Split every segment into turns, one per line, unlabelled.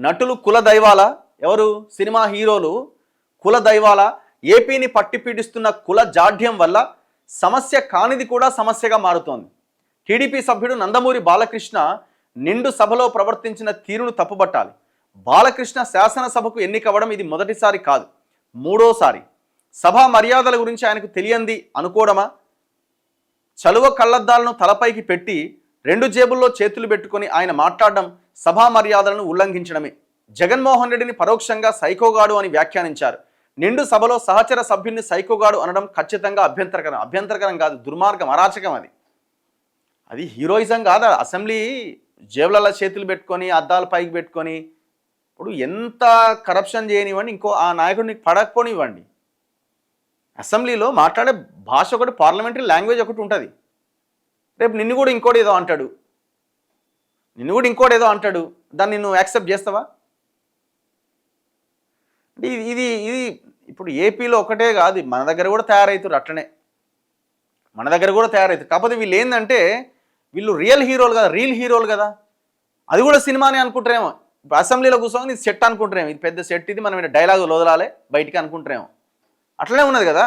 నటులు కుల దైవాల? ఎవరు? సినిమా హీరోలు కుల దైవాల? ఏపీని పట్టిపీడిస్తున్న కుల జాఢ్యం వల్ల సమస్య కానిది కూడా సమస్యగా మారుతోంది. టీడీపీ సభ్యుడు నందమూరి బాలకృష్ణ నిండు సభలో ప్రవర్తించిన తీరును తప్పుబట్టాలి. బాలకృష్ణ శాసనసభకు ఎన్నికవ్వడం ఇది మొదటిసారి కాదు, మూడోసారి. సభా మర్యాదల గురించి ఆయనకు తెలియంది అనుకోవడమా? చలువ కళ్లద్దాలను తలపైకి పెట్టి రెండు జేబుల్లో చేతులు పెట్టుకొని ఆయన మాట్లాడడం సభా మర్యాదలను ఉల్లంఘించడమే. జగన్మోహన్ రెడ్డిని పరోక్షంగా సైకోగాడు అని వ్యాఖ్యానించారు. నిండు సభలో సహచర సభ్యుని సైకోగాడు అనడం ఖచ్చితంగా అభ్యంతరకరం కాదు, దుర్మార్గం, అరాచకం. అది హీరోయిజం కాదా? అసెంబ్లీ జేబులలో చేతులు పెట్టుకొని అద్దాల పైకి పెట్టుకొని, ఇప్పుడు ఎంత కరప్షన్ చేయనివ్వండి, ఇంకో ఆ నాయకుడిని పడకపోనివ్వండి, అసెంబ్లీలో మాట్లాడే భాష ఒకటి, పార్లమెంటరీ లాంగ్వేజ్ ఒకటి ఉంటుంది. రేపు నిన్ను కూడా ఇంకోటి ఏదో అంటాడు, దాన్ని నువ్వు యాక్సెప్ట్ చేస్తావా? ఇది ఇది ఇప్పుడు ఏపీలో ఒకటే కాదు, మన దగ్గర కూడా తయారవుతారు అట్లనే, కాకపోతే వీళ్ళు ఏంటంటే వీళ్ళు రియల్ హీరోలు కదా, రీల్ హీరోలు కదా. అది కూడా సినిమాని అనుకుంటారేమో. ఇప్పుడు అసెంబ్లీలో కూర్చొని ఇది సెట్ అనుకుంటారేమో, ఇది పెద్ద సెట్, ఇది మనం డైలాగులు వదలాలి బయటికి అనుకుంటారేమో. అట్లనే ఉన్నది కదా.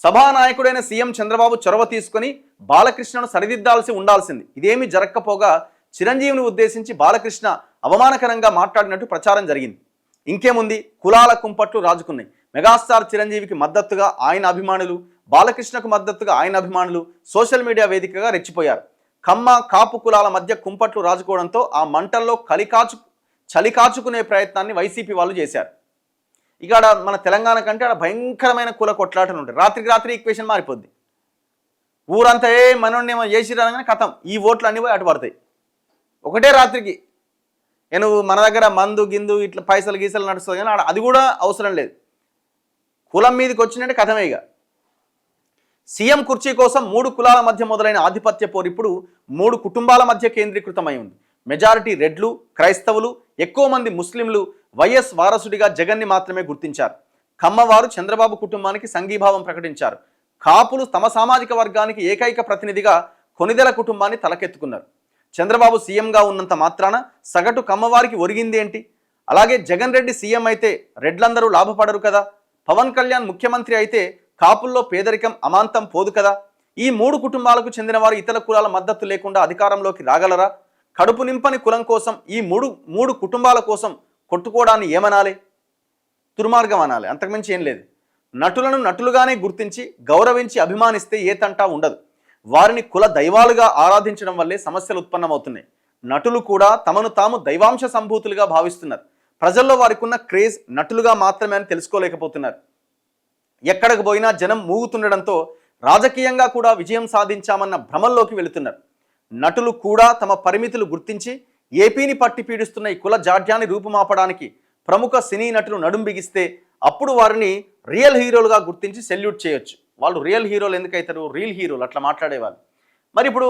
సభానాయకుడైన సీఎం చంద్రబాబు చొరవ తీసుకొని బాలకృష్ణను సరిదిద్దాల్సి ఉండాల్సింది. ఇదేమీ జరగకపోగా చిరంజీవిని ఉద్దేశించి బాలకృష్ణ అవమానకరంగా మాట్లాడినట్టు ప్రచారం జరిగింది. ఇంకేముంది, కులాల కుంపట్లు రాజుకున్నాయి. మెగాస్టార్ చిరంజీవికి మద్దతుగా ఆయన అభిమానులు, బాలకృష్ణకు మద్దతుగా ఆయన అభిమానులు సోషల్ మీడియా వేదికగా రెచ్చిపోయారు. కమ్మ కాపు కులాల మధ్య కుంపట్లు రాజుకోవడంతో ఆ మంటల్లో చలి కాచుకునే ప్రయత్నాన్ని వైసీపీ వాళ్ళు చేశారు. ఇక మన తెలంగాణ కంటే ఆడ భయంకరమైన కుల కొట్లాటలు ఉంటాయి. రాత్రికి రాత్రి ఈక్వేషన్ మారిపోద్ది. ఊరంతా మనోడిని ఏమో చేసిరాగానే కథం, ఈ ఓట్లు అన్ని పోయి అటు పడతాయి ఒకటే రాత్రికి. నువ్వు మన దగ్గర మందు గిందు ఇట్లా పైసలు గీసలు నడుస్తుంది, కానీ ఆడ అది కూడా అవసరం లేదు. కులం మీదకి వచ్చినట్టే కథమే. ఇక సీఎం కుర్చీ కోసం 3 కులాల మధ్య మొదలైన ఆధిపత్య పోరు ఇప్పుడు 3 కుటుంబాల మధ్య కేంద్రీకృతమై ఉంది. మెజారిటీ రెడ్లు, క్రైస్తవులు, ఎక్కువ మంది ముస్లింలు వైఎస్ వారసుడిగా జగన్ని మాత్రమే గుర్తించారు. కమ్మవారు చంద్రబాబు కుటుంబానికి సంఘీభావం ప్రకటించారు. కాపులు తమ సామాజిక వర్గానికి ఏకైక ప్రతినిధిగా కొనిదెల కుటుంబాన్ని తలకెత్తుకున్నారు. చంద్రబాబు సీఎంగా ఉన్నంత మాత్రాన సగటు కమ్మవారికి ఒరిగింది ఏంటి? అలాగే జగన్ రెడ్డి సీఎం అయితే రెడ్లందరూ లాభపడరు కదా. పవన్ కళ్యాణ్ ముఖ్యమంత్రి అయితే కాపుల్లో పేదరికం అమాంతం పోదు కదా. ఈ 3 కుటుంబాలకు చెందిన వారు ఇతర కులాల మద్దతు లేకుండా అధికారంలోకి రాగలరా? కడుపు నింపని కులం కోసం ఈ మూడు కుటుంబాల కోసం కొట్టుకోవడాన్ని ఏమనాలి? దుర్మార్గం అనాలి, అంతకుమించి ఏం లేదు. నటులను నటులుగానే గుర్తించి గౌరవించి అభిమానిస్తే ఏ తంటా ఉండదు. వారిని కుల దైవాలుగా ఆరాధించడం వల్లే సమస్యలు ఉత్పన్నమవుతున్నాయి. నటులు కూడా తమను తాము దైవాంశ సంభూతులుగా భావిస్తున్నారు. ప్రజల్లో వారికి ఉన్న క్రేజ్ నటులుగా మాత్రమే అని తెలుసుకోలేకపోతున్నారు. ఎక్కడికి పోయినా జనం మూగుతుండడంతో రాజకీయంగా కూడా విజయం సాధించామన్న భ్రమల్లోకి వెళుతున్నారు. నటులు కూడా తమ పరిమితులు గుర్తించి ఏపీని పట్టి పీడిస్తున్న ఈ కుల జాడ్యాన్ని రూపుమాపడానికి ప్రముఖ సినీ నటులు నడుం బిగిస్తే అప్పుడు వారిని రియల్ హీరోలుగా గుర్తించి సెల్యూట్ చేయొచ్చు. వాళ్ళు రియల్ హీరోలు ఎందుకైతారు? రీల్ హీరోలు, అట్లా మాట్లాడేవాళ్ళు. మరి ఇప్పుడు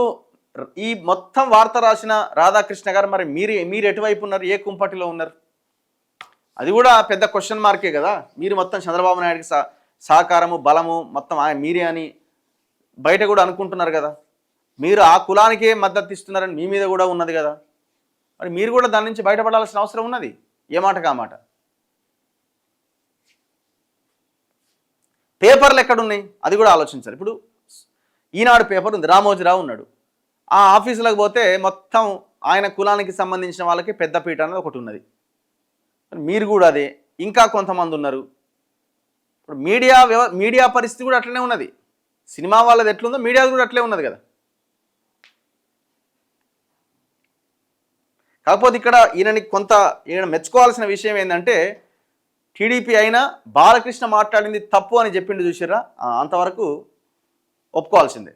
ఈ మొత్తం వార్త రాసిన రాధాకృష్ణ గారు మరి మీరు ఎటువైపు ఉన్నారు? ఏ కుంపటిలో ఉన్నారు? అది కూడా పెద్ద క్వశ్చన్ మార్కే కదా. మీరు మొత్తం చంద్రబాబు నాయుడికి సహకారము బలము మొత్తం మీరే అని బయట కూడా అనుకుంటున్నారు కదా. మీరు ఆ కులానికే మద్దతు ఇస్తున్నారని మీ మీద కూడా ఉన్నది కదా. మరి మీరు కూడా దాని నుంచి బయటపడాల్సిన అవసరం ఉన్నది. ఏ మాట కామాట. పేపర్లు ఎక్కడున్నాయి అది కూడా ఆలోచించాలి. ఇప్పుడు ఈనాడు పేపర్ ఉంది, రామోజీరావు ఉన్నాడు. ఆ ఆఫీసులకు పోతే మొత్తం ఆయన కులానికి సంబంధించిన వాళ్ళకి పెద్దపీట అనేది ఒకటి ఉన్నది. మీరు కూడా అదే, ఇంకా కొంతమంది ఉన్నారు. ఇప్పుడు మీడియా పరిస్థితి కూడా అట్లనే ఉన్నది. సినిమా వాళ్ళది ఎట్లుందో మీడియా కూడా అట్లే ఉన్నది కదా. కాకపోతే ఇక్కడ ఈయన మెచ్చుకోవాల్సిన విషయం ఏంటంటే టీడీపీ అయినా బాలకృష్ణ మాట్లాడింది తప్పు అని చెప్పిండు చూసిర్రా, అంతవరకు ఒప్పుకోవాల్సిందే.